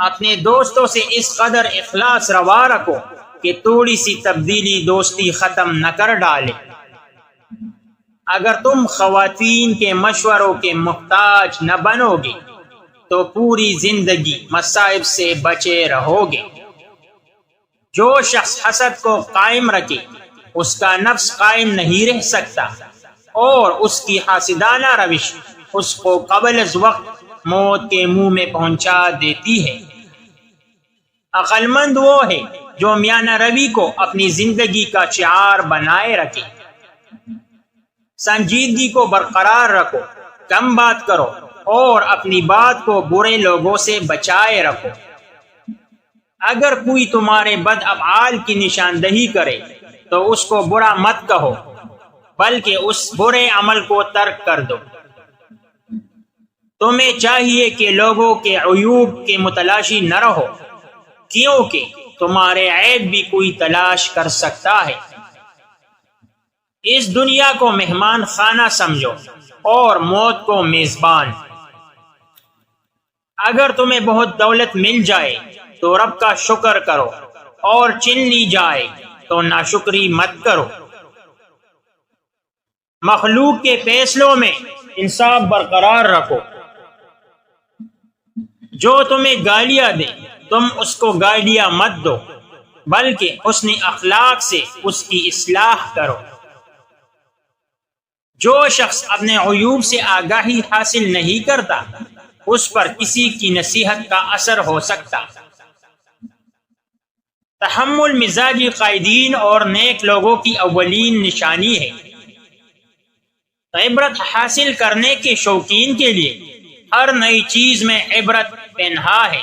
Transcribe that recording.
اپنے دوستوں سے اس قدر اخلاص روا رکھو کہ تھوڑی سی تبدیلی دوستی ختم نہ کر ڈالے۔ اگر تم خواتین کے مشوروں کے محتاج نہ بنو گے تو پوری زندگی مصائب سے بچے رہو گے۔ جو شخص حسد کو قائم رکھے اس کا نفس قائم نہیں رہ سکتا، اور اس کی حاسدانہ روش اس کو قبل از وقت موت کے منہ میں پہنچا دیتی ہے۔ عقل مند وہ ہے جو میانہ روی کو اپنی زندگی کا شعار بنائے رکھے۔ سنجیدگی کو برقرار رکھو، کم بات کرو اور اپنی بات کو برے لوگوں سے بچائے رکھو۔ اگر کوئی تمہارے بد افعال کی نشاندہی کرے تو اس کو برا مت کہو، بلکہ اس برے عمل کو ترک کر دو۔ تمہیں چاہیے کہ لوگوں کے عیوب کے متلاشی نہ رہو، کیونکہ تمہارے عیب بھی کوئی تلاش کر سکتا ہے۔ اس دنیا کو مہمان خانہ سمجھو اور موت کو میزبان۔ اگر تمہیں بہت دولت مل جائے تو رب کا شکر کرو، اور چھین لی جائے تو ناشکری مت کرو۔ مخلوق کے فیصلوں میں انصاف برقرار رکھو۔ جو تمہیں گالیاں دے تم اس کو گالیاں مت دو، بلکہ حسن اخلاق سے اس کی اصلاح کرو۔ جو شخص اپنے عیوب سے آگاہی حاصل نہیں کرتا اس پر کسی کی نصیحت کا اثر ہو سکتا۔ تحمل مزاجی قائدین اور نیک لوگوں کی اولین نشانی ہے۔ عبرت حاصل کرنے کے شوقین کے لیے ہر نئی چیز میں عبرت پنہا ہے۔